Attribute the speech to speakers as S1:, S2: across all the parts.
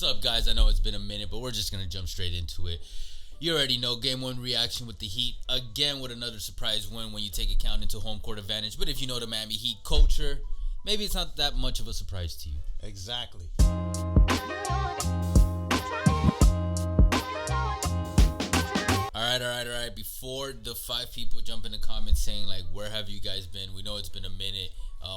S1: What's up, guys? I know it's been a minute, but we're just going to jump straight into it. You already know Game 1 reaction with the Heat. Again, with another surprise win when you take account into home court advantage. But if you know the Miami Heat culture, maybe it's not that much of a surprise to you.
S2: Exactly.
S1: All right. Before the 5 people jump in the comments saying, like, where have you guys been? We know it's been a minute.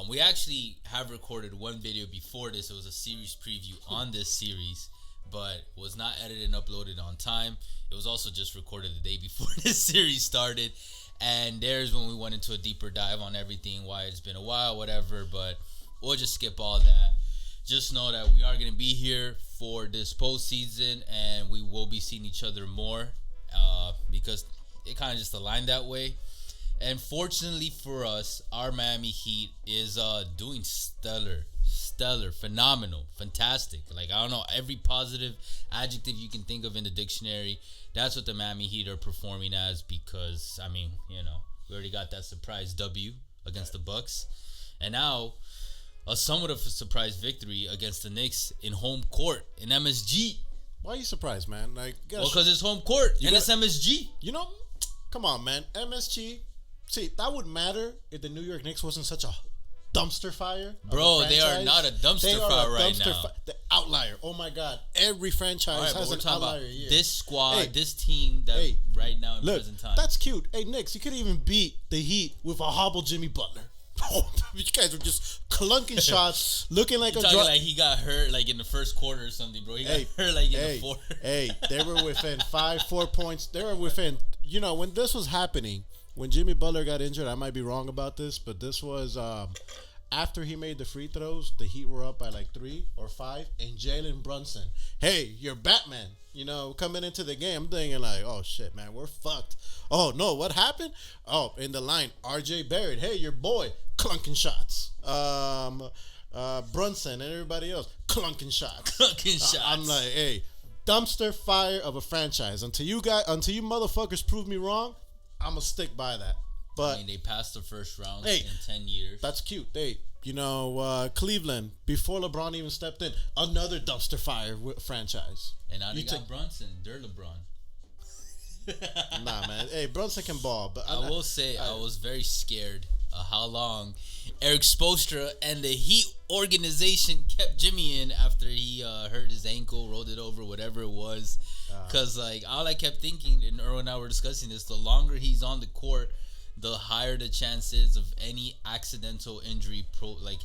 S1: We actually have recorded one video before this. It was a series preview on this series, but was not edited and uploaded on time. It was also just recorded the day before this series started. And there's when we went into a deeper dive on everything, why it's been a while, whatever. But we'll just skip all that. Just know that we are going to be here for this postseason, and we will be seeing each other more because it kind of just aligned that way. And fortunately for us, our Miami Heat is doing stellar, phenomenal, fantastic. Like, I don't know, every positive adjective you can think of in the dictionary, that's what the Miami Heat are performing as, because, I mean, you know, we already got that surprise W against the Bucks. And now, a somewhat of a surprise victory against the Knicks in home court in MSG.
S2: Why are you surprised, man? Like,
S1: well, because it's home court and it's MSG.
S2: You know, come on, man. MSG. See, that would matter if the New York Knicks wasn't such a dumpster fire.
S1: Bro, they are not a dumpster fire right now.
S2: The outlier. Oh my God. Every franchise has an outlier year.
S1: This squad, this team that right now in present time.
S2: That's cute. Hey, Knicks, you could even beat the Heat with a hobble Jimmy Butler. You guys were just clunking shots, looking like
S1: like he got hurt like in the first quarter or something, bro. He got hurt like in the fourth.
S2: They were within 4 points. They were within, you know, when this was happening, when Jimmy Butler got injured, I might be wrong about this, but this was after he made the free throws, the Heat were up by like 3 or 5, and Jalen Brunson, hey, you're Batman, you know, coming into the game. I'm thinking like, oh shit, man, we're fucked. Oh no, what happened? Oh, in the line, RJ Barrett, hey, your boy, clunking shots. Brunson and everybody else, clunking shots. I'm like, hey, dumpster fire of a franchise. Until you motherfuckers prove me wrong, I'm gonna stick by that. But
S1: I mean, they passed the first round in 10 years.
S2: That's cute. You know, Cleveland, before LeBron even stepped in, another dumpster fire franchise.
S1: And now they got Brunson, their LeBron.
S2: Nah, man. Hey, Brunson can ball, but
S1: I will say I was very scared how long Eric Spoelstra and the Heat organization kept Jimmy in after he hurt his ankle, rolled it over, whatever it was. Because like all I kept thinking, and Earl and I were discussing this, the longer he's on the court, the higher the chances of any accidental injury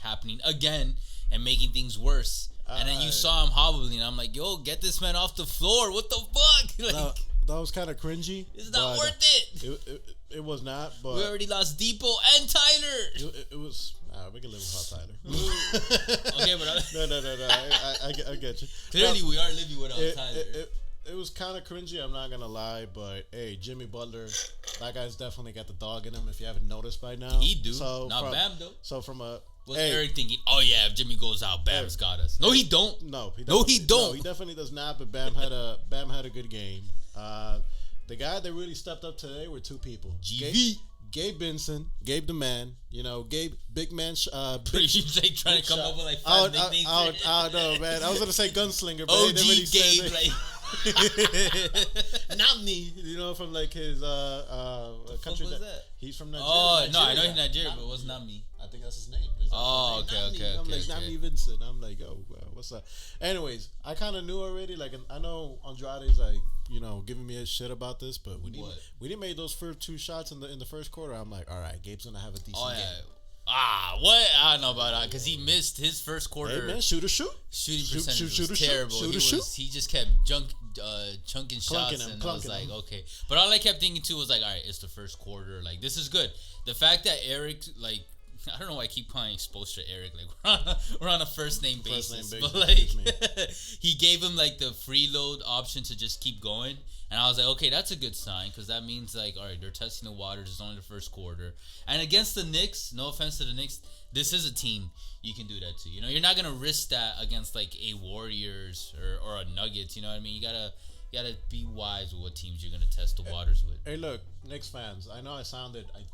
S1: happening again and making things worse. And then you saw him hobbling. I'm like, yo, get this man off the floor. What the fuck? Like,
S2: that was kind of cringy.
S1: It's not worth it.
S2: It was not, but
S1: we already lost Depot and Tyler.
S2: It was. We can live without Tyler.
S1: Okay, but
S2: I get you.
S1: Clearly, we are living without Tyler.
S2: It was kind of cringy, I'm not gonna lie, but hey, Jimmy Butler, that guy's definitely got the dog in him. If you haven't noticed by now,
S1: he do. Not Bam though.
S2: So from a
S1: Eric thinking, oh yeah, if Jimmy goes out, Bam's got us. No, he don't.
S2: No, he
S1: don't.
S2: No, he definitely does not. But Bam had a good game. The guy that really stepped up today were 2 people. Gabe Benson, Gabe the man, you know, Gabe big man.
S1: They trying to come up with like 5 nicknames.
S2: I don't know, man. I was gonna say gunslinger, but
S1: OG really Gabe, like.
S2: Not me, you know, from like his country.
S1: What was that?
S2: He's from Nigeria.
S1: Oh no, I know he's Nigerian, but it was not me.
S2: I think that's his name.
S1: Okay.
S2: I'm like, not me, Vincent. I'm like, oh, what's up? Anyways, I kind of knew already. Like, I know Andrade's like, you know, giving me a shit about this, but we didn't make those first 2 shots in the first quarter. I'm like, all right, Gabe's gonna have a decent game.
S1: What? I don't know about that because he missed his first quarter.
S2: Hey man, shooting
S1: percentage was terrible. He just kept chunking shots, and I was like, okay. But all I kept thinking too was like, all right, it's the first quarter. Like, this is good. The fact that Eric, like, I don't know why I keep calling Spoelstra Eric. Like, we're on a first name basis. But like, he gave him like the freeload option to just keep going. And I was like, okay, that's a good sign because that means like, all right, they're testing the waters. It's only the first quarter. And against the Knicks, no offense to the Knicks, this is a team you can do that to. You know, you're not gonna risk that against like a Warriors or a Nuggets. You know what I mean? You gotta be wise with what teams you're gonna test the waters with.
S2: Hey, look, Knicks fans. I know I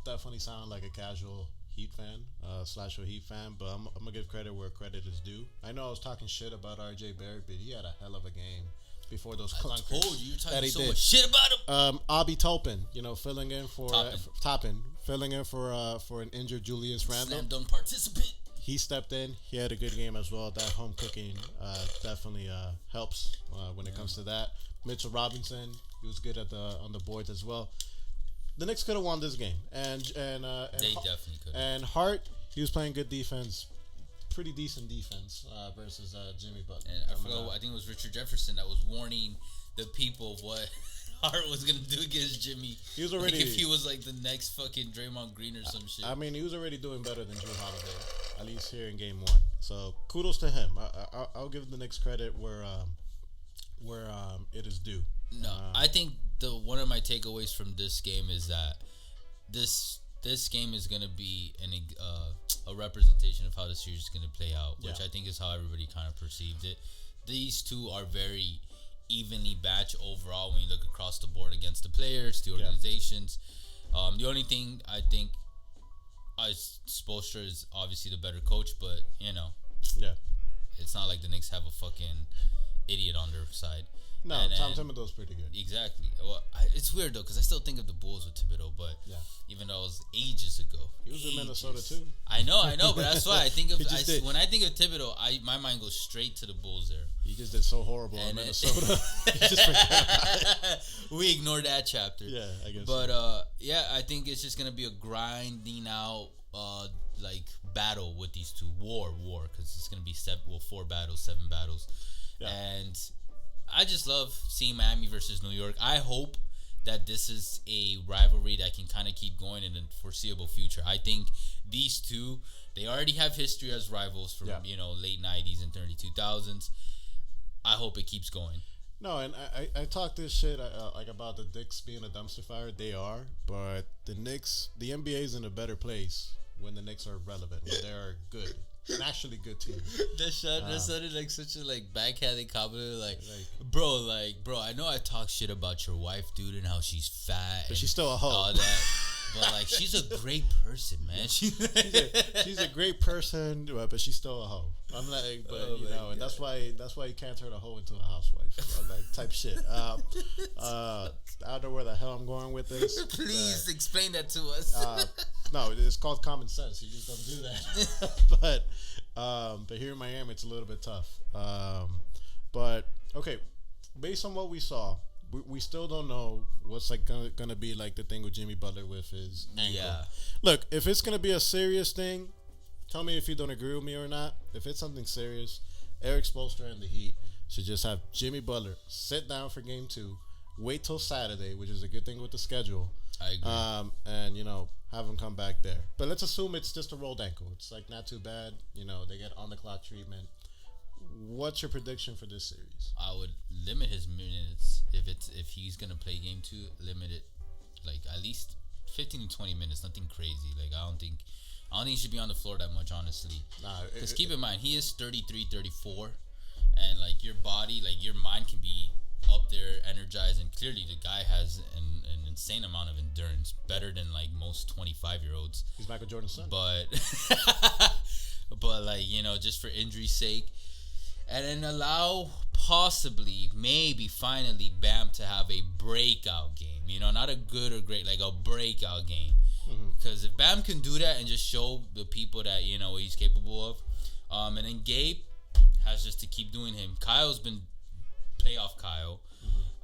S2: definitely sound like a casual Heat fan, slash a Heat fan, but I'm gonna give credit where credit is due. I know I was talking shit about R.J. Barrett, but he had a hell of a game before those clunkers.
S1: I told you, you're talking so
S2: did.
S1: much shit about him.
S2: Abi Toppin, filling in for
S1: Toppin.
S2: filling in for an injured Julius Randle.
S1: Slam dunk participant.
S2: He stepped in. He had a good game as well. That home cooking definitely helps when it comes to that. Mitchell Robinson, he was good on the boards as well. The Knicks could have won this game, and
S1: they definitely could.
S2: And Hart, he was playing good defense, pretty decent defense versus Jimmy Butler.
S1: And I think it was Richard Jefferson that was warning the people of what Hart was gonna do against Jimmy.
S2: He was already
S1: if he was like the next fucking Draymond Green or some shit.
S2: I mean, he was already doing better than Drew Holiday, at least here in Game 1. So kudos to him. I'll give the Knicks credit where it is due.
S1: No, I think one of my takeaways from this game is that this game is gonna be a representation of how the series is gonna play out, which I think is how everybody kind of perceived it. These two are very evenly matched overall when you look across the board against the players, the organizations. The only thing I think Spoelstra is obviously the better coach, but it's not like the Knicks have a fucking idiot on their side.
S2: No, Tom Thibodeau's pretty good.
S1: Exactly. Well, it's weird though because I still think of the Bulls with Thibodeau, but even though it was ages ago.
S2: He was in Minnesota too.
S1: I know, but that's why I think of when I think of Thibodeau, my mind goes straight to the Bulls there.
S2: He just did so horrible in Minnesota. Just forget.
S1: We ignored that chapter.
S2: Yeah, I guess.
S1: But I think it's just gonna be a grinding out battle with these two war because it's gonna be 4 battles, 7 battles, and I just love seeing Miami versus New York. I hope that this is a rivalry that can kind of keep going in the foreseeable future. I think these two, they already have history as rivals from late 90s and early 2000s. I hope it keeps going.
S2: No, and I talk this shit about the Knicks being a dumpster fire. They are, but the NBA is in a better place when the Knicks are relevant, when they are good. An actually good team.
S1: That sounded like such a backhanded compliment. Bro, I know I talk shit about your wife, dude, and how she's fat,
S2: but she's still a hoe.
S1: All that, but she's a great person, man.
S2: She's a great person, but she's still a hoe. I'm like, but and that's why you can't turn a hoe into a housewife. I'm type shit. I don't know where the hell I'm going with this.
S1: Please explain that to us.
S2: No, it's called common sense. You just don't do that. But here in Miami, it's a little bit tough. But okay, based on what we saw, we still don't know what's gonna be the thing with Jimmy Butler with his ankle.
S1: Yeah.
S2: Look, if it's gonna be a serious thing, tell me if you don't agree with me or not. If it's something serious, Eric Spoelstra and the Heat should just have Jimmy Butler sit down for Game 2, wait till Saturday, which is a good thing with the schedule.
S1: I agree.
S2: And have him come back there. But let's assume it's just a rolled ankle. It's not too bad. They get on the clock treatment. What's your prediction for this series?
S1: I would limit his minutes if he's gonna play Game 2. Limit it at least 15 to 20 minutes. Nothing crazy. I don't think he should be on the floor that much, honestly. Because keep in mind, he is 33, 34, and your body, your mind can be up there, energized, and clearly the guy has an insane amount of endurance, better than most 25-year-olds.
S2: He's Michael Jordan's son.
S1: But just for injury's sake, and then allow possibly, maybe, finally, Bam to have a breakout game. Not a good or great, a breakout game. Because if Bam can do that and just show the people that what he's capable of, and then Gabe has just to keep doing him. Kyle's been playoff Kyle.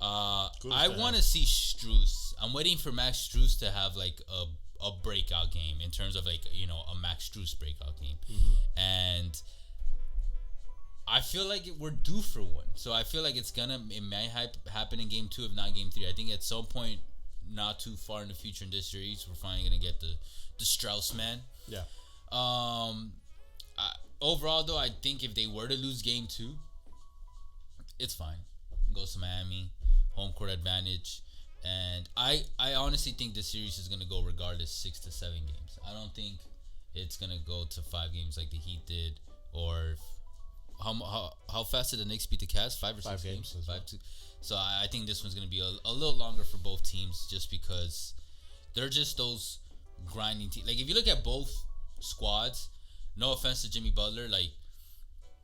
S1: I want to see Strus. I'm waiting for Max Strus to have a breakout game in terms of a Max Strus breakout game, and I feel like we're due for one. So I feel like it may happen in Game 2, if not Game 3. I think at some point, not too far in the future in this series, we're finally gonna get the Strauss man.
S2: Yeah.
S1: Overall, though, I think if they were to lose Game 2, it's fine. Goes to Miami, home court advantage, and I honestly think this series is gonna go regardless 6 to 7 games. I don't think it's gonna go to 5 games like the Heat did, or how fast did the Knicks beat the Cavs? 5 or 6 games. 5-2. So I think this one's gonna be a little longer for both teams, just because they're just those grinding teams. If you look at both squads. No offense to Jimmy Butler, like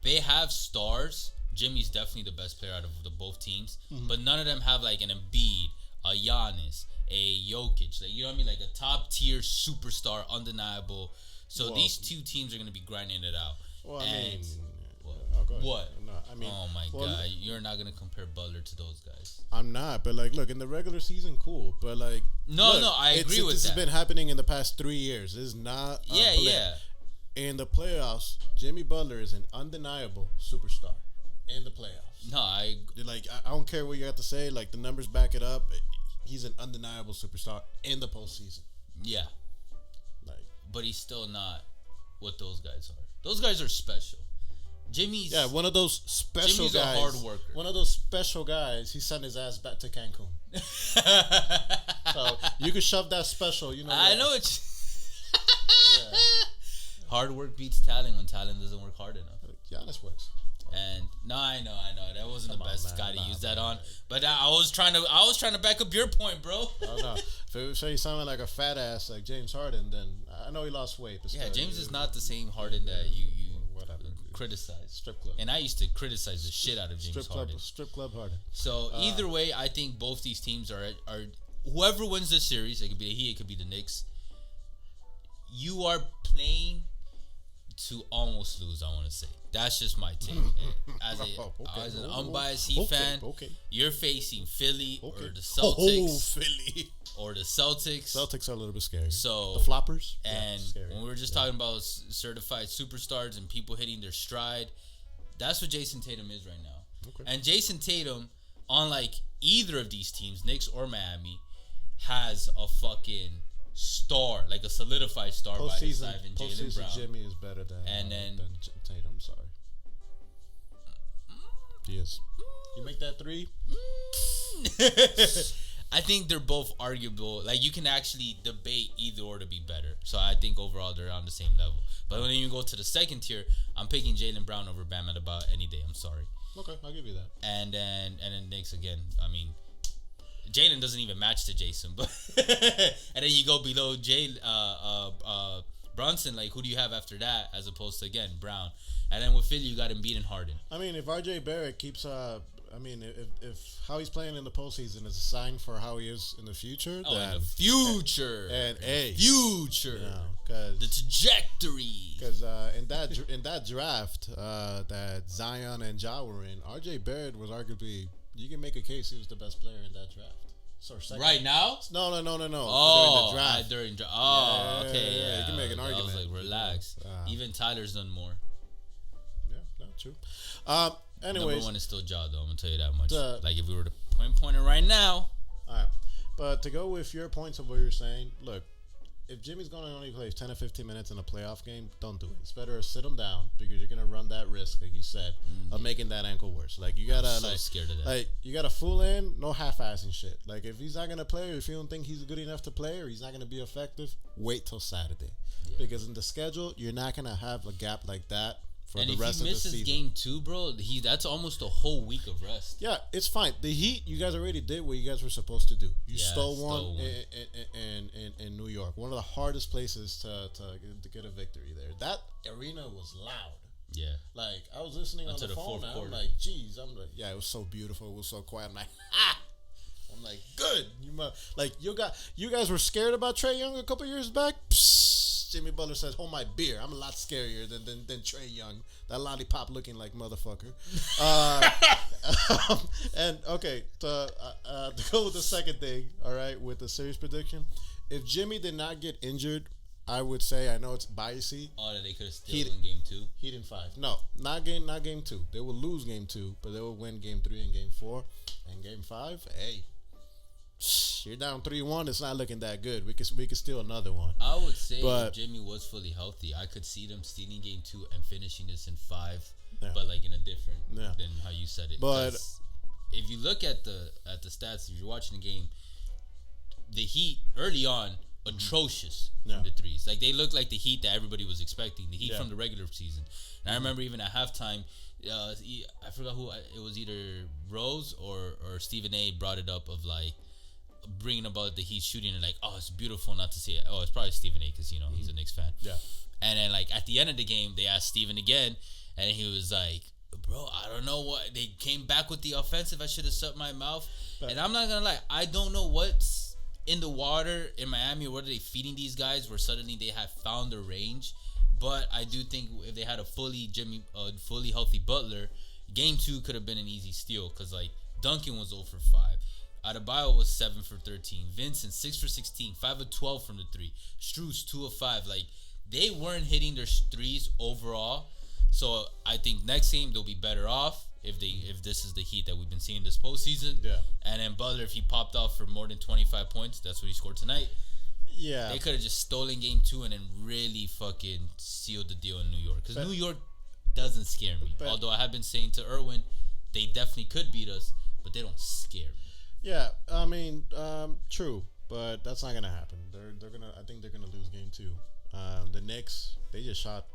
S1: they have stars. Jimmy's definitely the best player out of the both teams, but none of them have like an Embiid, a Giannis, a Jokic, like you know what I mean, like a top tier superstar, undeniable. So these two teams are gonna be grinding it out.
S2: Well, I mean,
S1: what?
S2: No, I mean,
S1: oh my God, you're not gonna compare Butler to those guys.
S2: I'm not, but like, look, in the regular season, cool, but like,
S1: I agree with that.
S2: This has been happening in the past 3 years. This is not.
S1: Yeah.
S2: In the playoffs, Jimmy Butler is an undeniable superstar in the playoffs.
S1: No, I
S2: don't care what you have to say. Like the numbers back it up. He's an undeniable superstar in the postseason.
S1: Yeah.
S2: Like,
S1: but he's still not what those guys are. Those guys are special. Jimmy's
S2: one of those special
S1: Jimmy's
S2: guys.
S1: a hard worker.
S2: One of those special guys. He sent his ass back to Cancun. So you could shove that special. You know.
S1: I know it. Hard work beats talent when talent doesn't work hard enough.
S2: Giannis works.
S1: And no, I know that wasn't the best guy to use that on. But I was trying to back up your point, bro.
S2: Oh no! If it was you sounding like a fat ass like James Harden, then I know he lost weight. But
S1: yeah, James is not the same Harden that you criticize.
S2: Strip club.
S1: And I used to criticize the shit out of James Harden.
S2: Strip club Harden.
S1: So either way, I think both these teams are whoever wins this series. It could be the Heat, it could be the Knicks. You are playing to almost lose. I want to say that's just my take. As an unbiased Heat fan, you're facing Philly or the Celtics.
S2: Philly
S1: or the Celtics.
S2: Celtics are a little bit scary.
S1: So
S2: the floppers.
S1: And when we were just talking about certified superstars and people hitting their stride, that's what Jason Tatum is right now. Okay. And Jason Tatum, unlike either of these teams, Knicks or Miami, has a fucking star, like a solidified star by his side in Jaylen Brown.
S2: Jimmy is better than Tatum. I'm sorry. He is. You make that three?
S1: I think they're both arguable. Like, you can actually debate either or to be better. So I think overall they're on the same level. But when you go to the second tier, I'm picking Jaylen Brown over Bam Adebayo any day. I'm sorry.
S2: Okay, I'll give you that.
S1: And then Knicks again. I mean, Jaylen doesn't even match to Jason, but and then you go below Brunson. Like, who do you have after that? As opposed to again Brown, and then with Philly you got Embiid and Harden.
S2: I mean, if RJ Barrett keeps, if how he's playing in the postseason is a sign for how he is in the future.
S1: Oh, in the future, future,
S2: because
S1: the trajectory.
S2: Because in that draft that Zion and Ja were in, RJ Barrett was arguably. You can make a case he was the best player in that draft. So
S1: right now?
S2: No.
S1: Oh, during the draft. Okay, yeah.
S2: You can make an argument.
S1: I was like, relax. Even Tyler's done more.
S2: Yeah, not true. Anyways,
S1: number one is still Ja, though. I'm gonna tell you that much. Like, if we were to point it right now.
S2: All right, but to go with your points of what you're saying, look. If Jimmy's going to only play 10 or 15 minutes in a playoff game, don't do it. It's better to sit him down because you're going to run that risk, like you said, of making that ankle worse. Like, you got to,
S1: scared of that.
S2: Like, you got to fool in, no half-assing shit. Like, if he's not going to play or if you don't think he's good enough to play or he's not going to be effective, wait till Saturday. Yeah. Because in the schedule, you're not going to have a gap like that for the rest of the season.
S1: And if he misses game 2, bro, that's almost a whole week of rest.
S2: Yeah, it's fine. The Heat, you guys already did what you guys were supposed to do. You stole one in New York. One of the hardest places to get a victory there. That arena was loud.
S1: Yeah.
S2: Like, I was listening on the phone now. I'm like, geez. I'm like, yeah, it was so beautiful. It was so quiet. I'm like, I'm like, good. You guys were scared about Trae Young a couple years back? Psst. Jimmy Butler says, hold my beer. I'm a lot scarier than Trae Young. That lollipop looking like motherfucker. And, okay, to go with the second thing, all right, with the series prediction, if Jimmy did not get injured, I would say, I know it's biasy.
S1: Oh, that they could have still won game 2?
S2: Heat in 5. No, not game 2. They will lose game 2, but they will win game 3 and game 4. And game 5, hey. You're down 3-1. It's not looking that good. We could steal another one.
S1: I would say if Jimmy was fully healthy, I could see them stealing game 2 and finishing this in 5, but like in a different than how you said it.
S2: But
S1: if you look at the stats, if you're watching the game, the Heat early on atrocious from the threes. Like, they look like the Heat that everybody was expecting. The Heat from the regular season. And I remember even at halftime, I forgot who it was, either Rose or Stephen A. brought it up of like, bringing about the Heat shooting and like, oh, it's beautiful not to see it. Oh, it's probably Stephen A. because he's a Knicks fan.
S2: Yeah.
S1: And then like at the end of the game, they asked Stephen again, and he was like, bro, I don't know what they came back with the offensive. I should have shut my mouth. And I'm not gonna lie, I don't know what's in the water in Miami, or what are they feeding these guys where suddenly they have found their range. But I do think if they had a fully healthy Butler, game 2 could have been an easy steal, because like Duncan was 0 for 5. Adebayo was 7 for 13. Vincent 6 for 16, 5 of 12 from the 3. Strus 2 of 5. Like, they weren't hitting their threes overall. So I think next game they'll be better off if this is the Heat that we've been seeing this postseason.
S2: Yeah.
S1: And then Butler, if he popped off for more than 25 points, that's what he scored tonight.
S2: Yeah.
S1: They could have just stolen game 2 and then really fucking sealed the deal in New York. Because New York doesn't scare me. Although I have been saying to Erwin, they definitely could beat us, but they don't scare me.
S2: Yeah, I mean, true, but that's not gonna happen. I think they're gonna lose game 2. The Knicks, they just shot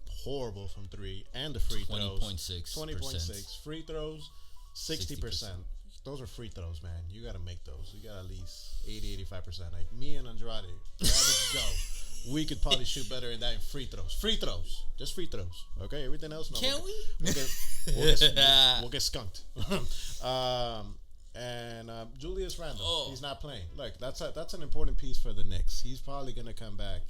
S2: horrible from 3 and the free throws. 20.6 free throws, 60%. Those are free throws, man. You gotta make those. You got at least 80-85%. Like me and Andrade, Joe, we could probably shoot better in that in free throws. Free throws, just free throws. Okay, everything else. No,
S1: Can we?
S2: We'll get skunked. And Julius Randle, he's not playing. Look, that's an important piece for the Knicks. He's probably gonna come back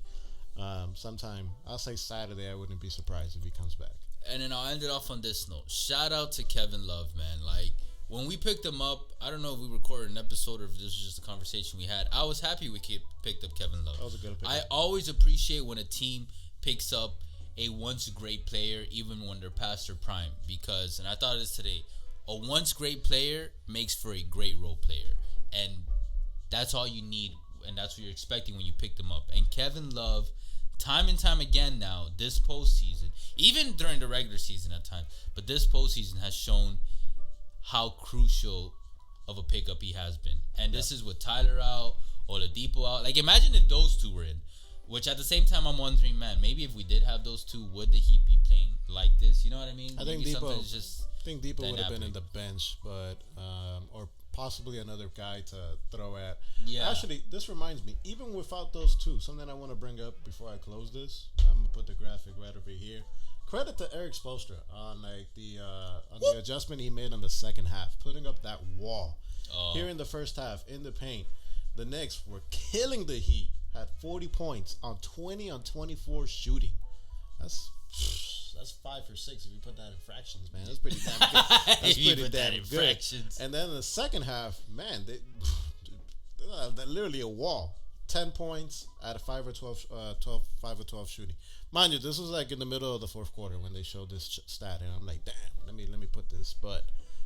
S2: sometime. I'll say Saturday. I wouldn't be surprised if he comes back.
S1: And then I'll end it off on this note. Shout out to Kevin Love, man. Like, when we picked him up, I don't know if we recorded an episode or if this was just a conversation we had. I was happy we picked up Kevin Love.
S2: That was a good pick.
S1: I always appreciate when a team picks up a once great player, even when they're past their prime. Because, and I thought of this today, a once great player makes for a great role player. And that's all you need, and that's what you're expecting when you pick them up. And Kevin Love, time and time again now, this postseason, even during the regular season at times, but this postseason has shown how crucial of a pickup he has been. And this is with Tyler out, Oladipo out. Like, imagine if those two were in. Which at the same time, I'm wondering, man, maybe if we did have those two, would the Heat be playing like this? You know what I mean?
S2: I think Depot would have been in the bench, but or possibly another guy to throw at. Yeah. Actually, this reminds me, even without those two, something I want to bring up before I close this. I'm gonna put the graphic right over here. Credit to Eric Spoelstra on the adjustment he made on the second half, putting up that wall. Here in the first half, in the paint, the Knicks were killing the Heat. Had 40 points on 20 on 24 shooting. That's 5 for 6 if you put that in fractions, man. That's pretty damn good. That's pretty damn good. Fractions. And then in the second half, man, they're literally a wall. 10 points out of 5 or 12 shooting. Mind you, this was like in the middle of the fourth quarter when they showed this stat, and I'm like, damn, let me put this. But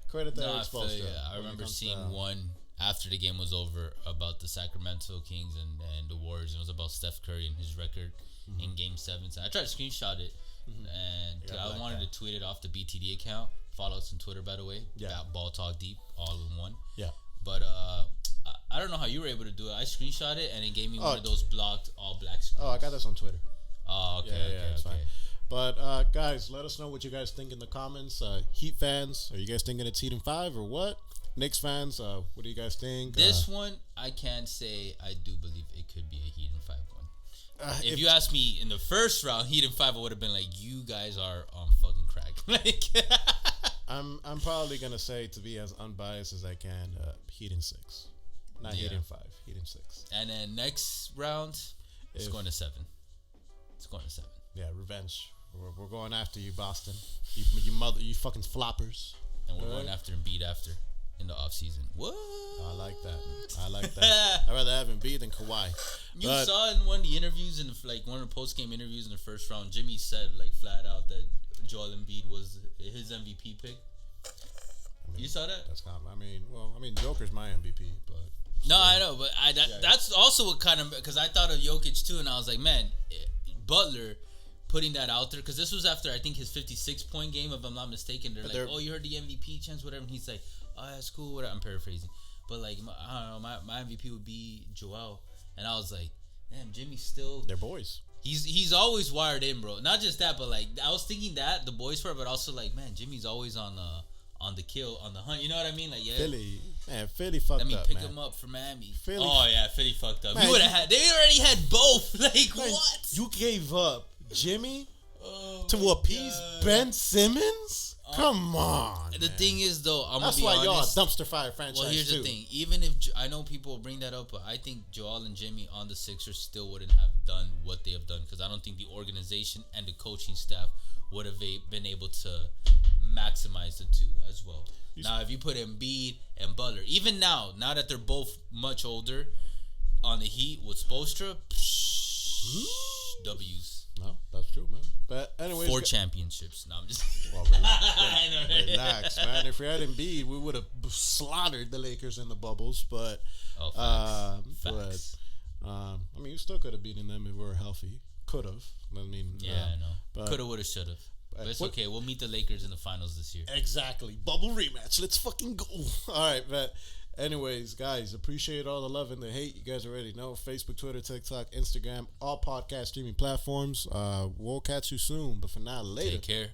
S2: credit to Eric Spoelstra.
S1: Yeah, I remember seeing one after the game was over about the Sacramento Kings and the Warriors. It was about Steph Curry and his record in Game 7. So I tried to screenshot it, and I wanted to tweet it off the BTD account. Follow us on Twitter, by the way. Yeah. balltalkdeep, all in one. Yeah. But I don't know how you were able to do it. I screenshot it, and it gave me one of those blocked all black screens.
S2: Oh, I got this on Twitter.
S1: Oh, okay.
S2: Yeah, it's fine. But guys, let us know what you guys think in the comments. Heat fans, are you guys thinking it's Heat in 5 or what? Knicks fans, what do you guys think?
S1: This one, I can say I do believe it could be a Heat in 5 one. If you asked me in the first round, Heat in 5, I would have been like, you guys are on fucking crack. Like,
S2: I'm probably gonna say, to be as unbiased as I can, Heat in 6, not Heat in 5, Heat in 6.
S1: And then next round, it's going to 7. It's going to 7.
S2: Yeah, revenge. We're going after you, Boston. You fucking floppers.
S1: And we're going after Embiid after. In the offseason. What?
S2: I like that. I'd rather have Embiid than Kawhi.
S1: You saw in one of the interviews, one of the post-game interviews in the first round, Jimmy said flat out that Joel Embiid was his MVP pick. You saw that?
S2: That's not. I mean, Joker's my MVP, but
S1: no, I know, but that's also what kind of, because I thought of Jokic too, and I was like, man, Butler putting that out there, because this was after I think his 56-point game, if I'm not mistaken. They're like, oh, you heard the MVP chance, whatever, and he's like, oh, that's cool, whatever. I'm paraphrasing, but like, I don't know, my MVP would be Joel, and I was like, damn, Jimmy's still.
S2: They're boys.
S1: He's always wired in, bro. Not just that, but like, I was thinking that the boys part, but also like, man, Jimmy's always on on the kill, on the hunt. You know what I mean? Like, yeah.
S2: Philly fucked up.
S1: Pick
S2: man.
S1: him up for Miami.
S2: Philly.
S1: Oh yeah, Philly fucked up.
S2: Man,
S1: You would have had. They already had both. Like
S2: man,
S1: what?
S2: You gave up Jimmy to appease Ben Simmons? Come on.
S1: The thing is, though,
S2: that's why y'all a dumpster fire franchise.
S1: Well, here's
S2: too.
S1: the thing. Even if I know people will bring that up, but I think Joel and Jimmy on the Sixers still wouldn't have done what they have done because I don't think the organization and the coaching staff would have been able to maximize the two as well. Now, if you put Embiid and Butler, even now that they're both much older, on the Heat with Spoelstra, W's.
S2: No, that's true, man. But anyways,
S1: 4 championships. No, I'm just.
S2: Well, relax, man. If we had Embiid, we would have slaughtered the Lakers in the bubbles. But,
S1: facts.
S2: I mean, you still could have beaten them if we were healthy. Could have. I mean,
S1: I know. Coulda, woulda, shoulda. But it's okay. We'll meet the Lakers in the finals this year.
S2: Exactly. Bubble rematch. Let's fucking go. All right, but anyways, guys, appreciate all the love and the hate. You guys already know. Facebook, Twitter, TikTok, Instagram, all podcast streaming platforms. We'll catch you soon. But for now, later.
S1: Take care.